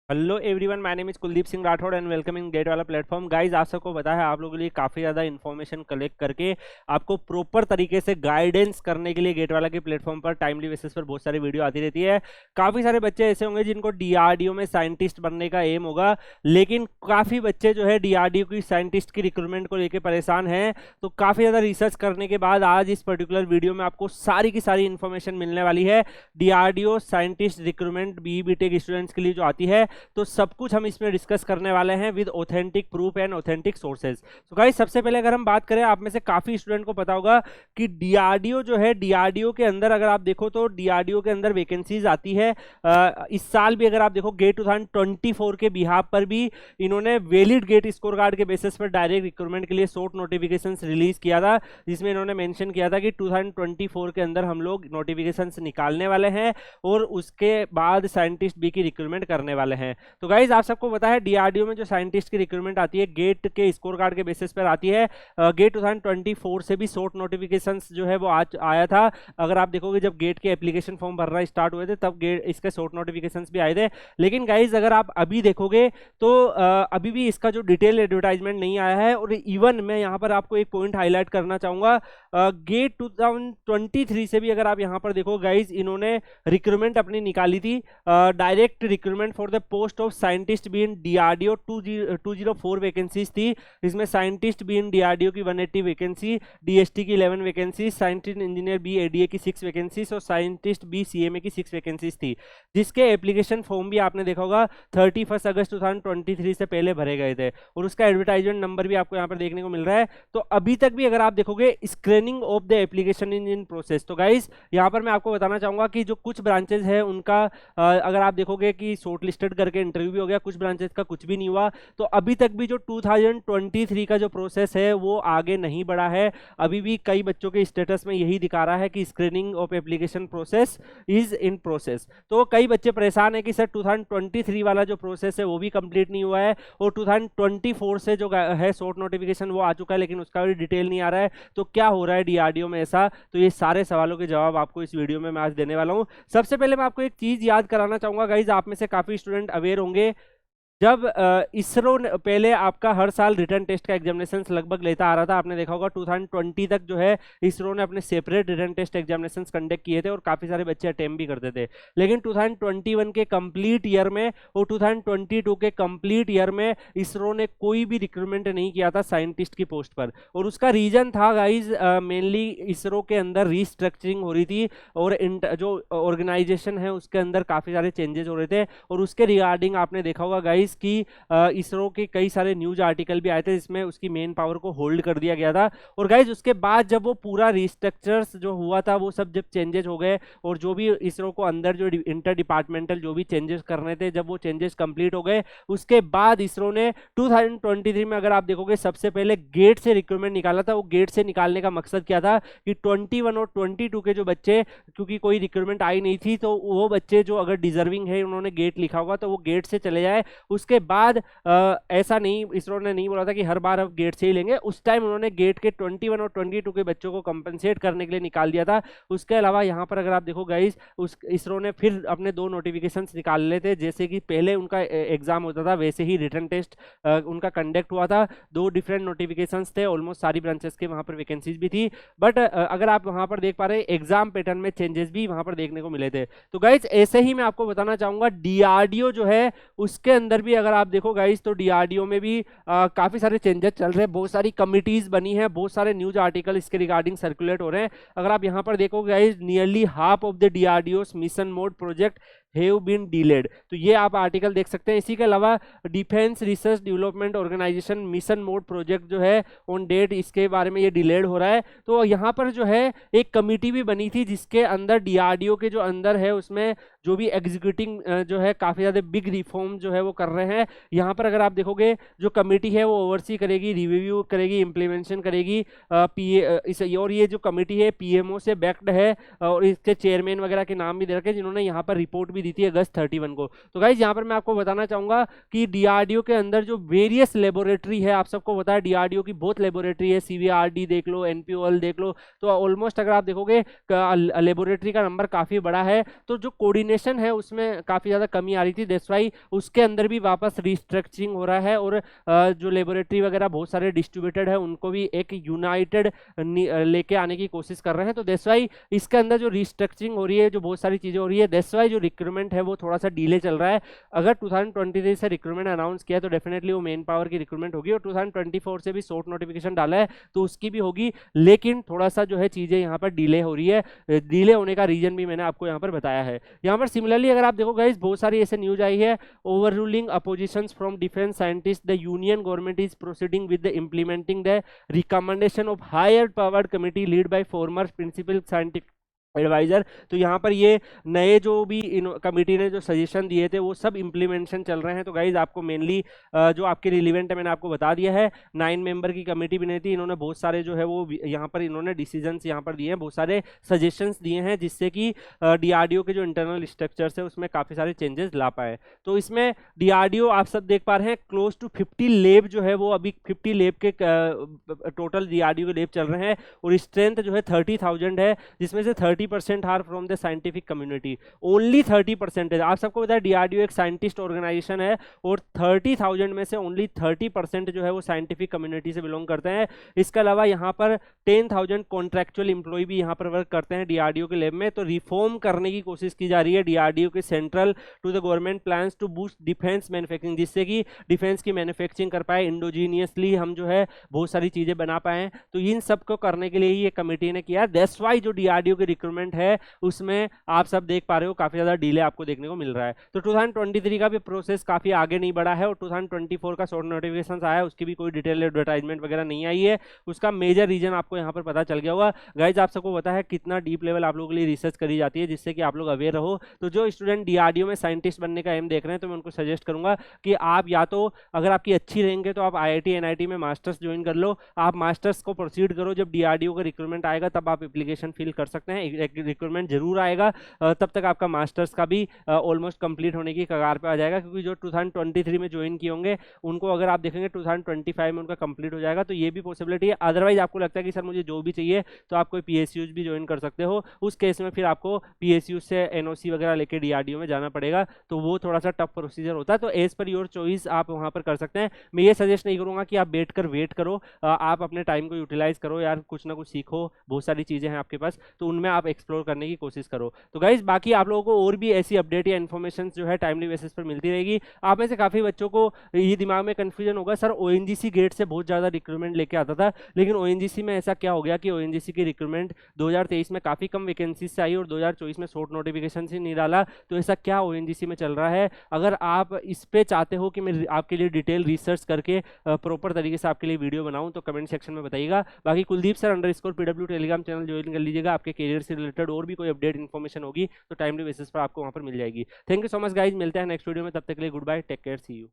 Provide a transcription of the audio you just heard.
Hello everyone, my name is Kuldeep Singh Rathore and welcome in GATE वाला platform. Guys, आप सबको पता है आप लोगों के लिए काफ़ी ज़्यादा इन्फॉर्मेशन कलेक्ट करके आपको प्रॉपर तरीके से गाइडेंस करने के लिए गेट वाला के प्लेटफॉर्म पर टाइमली बेसिस पर बहुत सारी वीडियो आती रहती है। काफ़ी सारे बच्चे ऐसे होंगे जिनको डीआरडीओ में साइंटिस्ट बनने का एम होगा, लेकिन काफ़ी बच्चे जो है डीआरडीओ की साइंटिस्ट की रिक्रूटमेंट को लेकर परेशान हैं। तो काफ़ी ज़्यादा रिसर्च करने के बाद आज इस पर्टिकुलर वीडियो में आपको सारी की सारी इन्फॉर्मेशन मिलने वाली है DRDO scientist recruitment B Tech students के लिए जो आती है। तो सब कुछ हम इसमें डिस्कस करने वाले हैं with authentic proof and authentic sources. तो गाइस, सबसे पहले अगर हम बात करें, आप में से काफी स्टूडेंट को पता होगा कि डीआरडीओ जो है, डीआरडीओ के अंदर अगर आप देखो तो डीआरडीओ के अंदर वैकेंसीज आती है। इस साल भी अगर आप देखो गेट 2024 के बिहाफ पर भी इन्होंने वैलिड गेट स्कोर कार्ड के बेसिस पर डायरेक्ट रिक्रूटमेंट के लिए शॉर्ट नोटिफिकेशंस रिलीज किया था, जिसमें इन्होंने मेंशन किया था कि 2024 के अंदर हम लोग नोटिफिकेशंस निकालने वाले हैं और उसके बाद साइंटिस्ट बी की रिक्रूटमेंट करने वाले हैं। तो गाइज, आप सबको पता है डीआरडीओ में जो साइंटिस्ट की रिक्रूटमेंट आती है गेट के स्कोर कार्ड के बेसिस पर आती है। गेट 2024 से भी शॉर्ट नोटिफिकेशंस जो है वो आज आया था। अगर आप देखोगे जब गेट के एप्लीकेशन फॉर्म भरना स्टार्ट हुए थे तब गेट इसके शॉर्ट नोटिफिकेशंस भी आए थे। लेकिन गाइज, अगर आप अभी देखोगे तो अभी भी इसका जो डिटेल एडवर्टाइजमेंट नहीं आया है। और इवन मैं यहाँ पर आपको एक पॉइंट हाईलाइट करना चाहूंगा, गेट 2023 से भी अगर आप यहाँ पर देखो गाइज, इन्होंने रिक्रूटमेंट अपनी निकाली थी, direct recruitment for the post of scientist be in DRDO 204 vacancies थी। इसमें साइंटिस्ट बी इन डीआरडीओ की 180 वैकेंसी, डीएसटी की 11 vacancy, scientist engineer B ADA की 6 वैकेंसीज और साइंटिस्ट बी सीएमए की 6 वैकेंसीज थी, जिसके एप्लीकेशन फॉर्म भी आपने देखा होगा 31 अगस्त 2023 से पहले भरे गए थे और उसका एडवर्टाइजमेंट नंबर भी आपको यहाँ पर देखने को मिल रहा है। तो अभी तक भी अगर आप देखोगे screening of the application in process. तो गाइज, यहाँ पर मैं आपको बताना चाहूंगा कि जो कुछ ब्रांचेज है उनका अगर आप देखोगे कि शॉर्ट लिस्टेड करके इंटरव्यू भी हो गया, कुछ ब्रांचेस का कुछ भी नहीं हुआ। तो अभी तक भी जो 2023 का जो प्रोसेस है वो आगे नहीं बढ़ा है। अभी भी कई बच्चों के स्टेटस में यही दिखा रहा है कि screening of application process is in process. तो कई बच्चे परेशान है कि सर 2023 वाला जो प्रोसेस है वो भी कंप्लीट नहीं हुआ है और 2024 से जो है शॉर्ट नोटिफिकेशन वो आ चुका है, लेकिन उसका भी डिटेल नहीं आ रहा है। तो क्या हो रहा है डीआरडीओ में ऐसा? तो ये सारे सवालों के जवाब आपको इस वीडियो में मैं आज देने वाला हूं। सबसे पहले मैं आपको एक चीज याद कराना चाहूंगा गाइज, आप में से काफी स्टूडेंट अवेयर होंगे, जब इसरो पहले आपका हर साल रिटर्न टेस्ट का एग्जामिनेशन लगभग लेता आ रहा था। आपने देखा होगा 2020 तक जो है इसरो ने अपने separate written test examination conduct किए थे और काफी सारे बच्चे अटेम्प्ट भी करते थे। लेकिन 2021 के कंप्लीट ईयर में और 2022 के कंप्लीट ईयर में इसरो ने कोई भी रिक्रूटमेंट नहीं किया था साइंटिस्ट की पोस्ट पर। और उसका रीजन था गाइज, मेनली इसरो के अंदर रीस्ट्रक्चरिंग हो रही थी और जो ऑर्गेनाइजेशन है उसके अंदर काफी सारे चेंजेस हो रहे थे। और उसके रिगार्डिंग आपने देखा होगा गाइज की इसरो के कई सारे न्यूज आर्टिकल भी आए थे जिसमें उसकी मेन पावर को होल्ड कर दिया गया था। और गाइज, उसके बाद जब वो पूरा रिस्ट्रक्चर्स जो हुआ था वो सब जब चेंजेस हो गए और जो भी इसरो को अंदर जो इंटर डिपार्टमेंटल जो भी चेंजेस करने थे, जब वो चेंजेस कंप्लीट हो गए उसके बाद इसरो ने 2023 में अगर आप देखोगे सबसे पहले गेट से रिक्रूटमेंट निकाला था। वो गेट से निकालने का मकसद क्या था कि 21 और 22 के जो बच्चे, क्योंकि कोई रिक्रूटमेंट आई नहीं थी, तो वो बच्चे जो अगर डिजर्विंग है उन्होंने गेट लिखा होगा तो वो गेट से चले जाए। उसके बाद ऐसा नहीं, इसरो ने नहीं बोला था कि हर बार अब गेट से ही लेंगे। उस टाइम उन्होंने गेट के 21 और 22 के बच्चों को कंपनसेट करने के लिए निकाल दिया था। उसके अलावा यहाँ पर अगर आप देखो गाइस, उस इसरो ने फिर अपने 2 नोटिफिकेशंस निकाल लेते, जैसे कि पहले उनका एग्जाम होता था वैसे ही रिटर्न टेस्ट उनका कंडक्ट हुआ था। 2 डिफरेंट नोटिफिकेशंस थे, ऑलमोस्ट सारी ब्रांचेस के वहां पर वैकेंसीज भी थी। बट अगर आप वहां पर देख पा रहे एग्जाम पैटर्न में चेंजेस भी वहां पर देखने को मिले थे। तो गाइज, ऐसे ही मैं आपको बताना चाहूंगा डीआरडीओ जो है उसके अंदर भी अगर आप देखो गाइस तो डीआरडीओ में भी काफी सारे चेंजेस चल रहे हैं, बहुत सारी कमिटीज बनी है, बहुत सारे न्यूज आर्टिकल इसके रिगार्डिंग सर्कुलेट हो रहे हैं। अगर आप यहां पर देखो guys, nearly half of the DRDO mission mode project have been delayed. तो ये आप आर्टिकल देख सकते हैं। इसी के अलावा defence research development organisation mission mode project जो है ऑन डेट, इसके बारे में ये डिलेड हो रहा है। तो यहाँ पर जो है एक कमिटी भी बनी थी जिसके अंदर डीआरडीओ के जो अंदर है उसमें जो भी एग्जीक्यूटिंग जो है काफी ज्यादा बिग रिफॉर्म जो है वो कर रहे हैं। यहाँ पर अगर आप देखोगे जो कमेटी है वो ओवरसी करेगी, रिव्यू करेगी, इम्प्लीमेंटेशन करेगी। और ये जो कमेटी है पीएमओ से बैक्ड है और इसके चेयरमैन वगैरह के नाम भी दे रखे, जिन्होंने यहाँ पर रिपोर्ट भी दी थी अगस्त 31 को। तो गाइज, यहाँ पर मैं आपको बताना चाहूंगा कि डीआरडीओ के अंदर जो वेरियस लेबोरेटरी है, आप सबको पता है डीआरडीओ की बहुत लेबोरेटरी है, सीवीआरडी देख लो, एनपीओएल देख लो। तो ऑलमोस्ट अगर आप देखोगे लेबोरेटरी का नंबर काफी बड़ा है। तो जो कोऑर्डिनेशन रिकमेंडेशन है उसमें काफ़ी ज़्यादा कमी आ रही थी, दैट्स वाई उसके अंदर भी वापस रिस्ट्रक्चरिंग हो रहा है, और जो लेबोरेटरी वगैरह बहुत सारे डिस्ट्रीब्यूटेड है उनको भी एक यूनाइटेड लेके आने की कोशिश कर रहे हैं। तो दैट्स वाई इसके अंदर जो रिस्ट्रक्चरिंग हो रही है, जो बहुत सारी चीज़ें हो रही है, दैट्स वाई जो रिक्रूटमेंट है वो थोड़ा सा डिले चल रहा है। अगर 2023 से रिक्रूटमेंट अनाउंस किया तो डेफिनेटली वो मेन पावर की रिक्रूटमेंट होगी, और 2024 से भी शॉर्ट नोटिफिकेशन डाला है तो उसकी भी होगी, लेकिन थोड़ा सा जो है चीज़ें यहाँ पर डिले हो रही है। डिले होने का रीजन भी मैंने आपको यहाँ पर बताया है। यहाँ पर सिमिलरली अगर आप देखो गाइस, बहुत सारी ऐसे न्यूज आई है, over ruling oppositions from defence scientist, the union government is proceeding with the implementing the recommendation of higher powered committee lead by former principal scientific adviser. तो यहाँ पर ये नए जो भी कमिटी ने जो सजेशन दिए थे वो सब इम्प्लीमेंटेशन चल रहे हैं। तो गाइज आपको मेनली जो आपके रिलीवेंट है मैंने आपको बता दिया है। 9 मेंबर की कमेटी बनी थी, इन्होंने बहुत सारे जो है वो यहाँ पर इन्होंने डिसीजंस यहाँ पर दिए हैं, बहुत सारे सजेशंस दिए हैं, जिससे कि डीआरडीओ के जो इंटरनल स्ट्रक्चर्स है उसमें काफ़ी सारे चेंजेस ला पाए। तो इसमें डीआरडीओ आप सब देख पा रहे हैं क्लोज टू 50 लेब जो है वो अभी 50 लेब के टोटल डीआरडीओ के लेब चल रहे हैं, और स्ट्रेंथ जो है 30,000 है, जिसमें से 30% are from the scientific community, only 30%। आप सबको पता है डीआरडीओ एक साइंटिस्ट ऑर्गेनाइजेशन है, और 30,000 में से ओनली 30% जो है वो साइंटिफिक कम्युनिटी से बिलोंग करते हैं। इसके अलावा यहाँ पर 10,000 कॉन्ट्रैक्चुअल एम्प्लॉय भी यहाँ पर वर्क करते हैं डीआरडीओ के लेब में। तो रिफॉर्म करने की कोशिश की जा रही है डीआरडीओ के central to the government plans to boost defence manufacturing, जिससे कि डिफेंस की मैन्युफैक्चरिंग कर पाए, इंडोजीनियसली हम जो है बहुत सारी चीजें बना पाए। तो इन सब को करने के लिए ये कमेटी ने किया। दैट्स वाई जो डीआरडीओ की रिक्रूटमेंट है उसमें आप सब देख पा रहे हो काफी ज्यादा डिले आपको देखने को मिल रहा है। तो 2023 का भी प्रोसेस काफी आगे नहीं बढ़ा है, और 2024 का शॉर्ट नोटिफिकेशन आया है, उसकी भी कोई डिटेल एडवर्टाइजमेंट वगैरह नहीं आई है। उसका मेजर रीजन आपको यहाँ पर पता चल गया होगा। गाइज आप सबको पता है कितना डीप लेवल आप लोगों के लिए रिसर्च करी जाती है, जिससे कि आप लोग अवेयर रहो। तो जो स्टूडेंट डीआरडीओ में साइंटिस्ट बनने का एम देख रहे हैं, तो मैं उनको सजेस्ट करूंगा कि आप या तो अगर आपकी अच्छी रहेंगे तो आप आईआईटी एनआईटी में मास्टर्स ज्वाइन कर लो, आप मास्टर्स को प्रोसीड करो। जब डीआरडीओ का रिक्रूटमेंट आएगा तब आप एप्लीकेशन फिल कर सकते हैं, रिक्रूटमेंट जरूर आएगा, तब तक आपका मास्टर्स का भी ऑलमोस्ट कंप्लीट होने की कगार पे आ जाएगा, क्योंकि जो 2023 में ज्वाइन किए होंगे उनको अगर आप देखेंगे 2025 में उनका कंप्लीट हो जाएगा। तो ये भी पॉसिबिलिटी है। अदरवाइज आपको लगता है कि सर मुझे जो भी चाहिए तो आप कोई पीएसयूज भी ज्वाइन कर सकते हो, उस केस में फिर आपको पीएसयू से एनओसी वगैरह लेके डीआरडीओ में जाना पड़ेगा, तो वो थोड़ा सा टफ प्रोसीजर होता है। तो एज पर योर चॉइस आप वहां पर कर सकते हैं। मैं ये सजेस्ट नहीं करूंगा कि आप बैठ कर वेट करो, आप अपने टाइम को यूटिलाइज करो यार, कुछ ना कुछ सीखो, बहुत सारी चीजें हैं आपके पास, तो उनमें आप एक्सप्लोर करने की कोशिश करो। तो गाइज बाकी आप लोगों को और भी ऐसी अपडेट या इन्फॉर्मेशन जो है टाइमली बेसिस पर मिलती रहेगी। आप में से काफी बच्चों को ये दिमाग में कंफ्यूजन होगा, सर ओएनजीसी गेट से बहुत ज्यादा रिक्रूटमेंट लेके आता था, लेकिन ओएनजीसी में ऐसा क्या हो गया कि ओएनजीसी की रिक्रूटमेंट 2023 में काफी कम वैकेंसी से आई और 2024 में शॉर्ट नोटिफिकेशन से नहीं डाला, तो ऐसा क्या ओएनजीसी में चल रहा है? अगर आप इस पे चाहते हो कि मैं आपके लिए डिटेल रिसर्च करके प्रॉपर तरीके से आपके लिए वीडियो बनाऊं, तो कमेंट सेक्शन में बताइएगा। बाकी Kuldeep sir _PW Telegram channel join कर लीजिएगा, आपके करियर से रिलेटेड और भी कोई अपडेट इन्फॉर्मेशन होगी तो टाइमली बेसिस पर आपको वहां पर मिल जाएगी। Thank you so much guys, मिलते हैं नेक्स्ट वीडियो में, तब तक के लिए goodbye, take care, see you.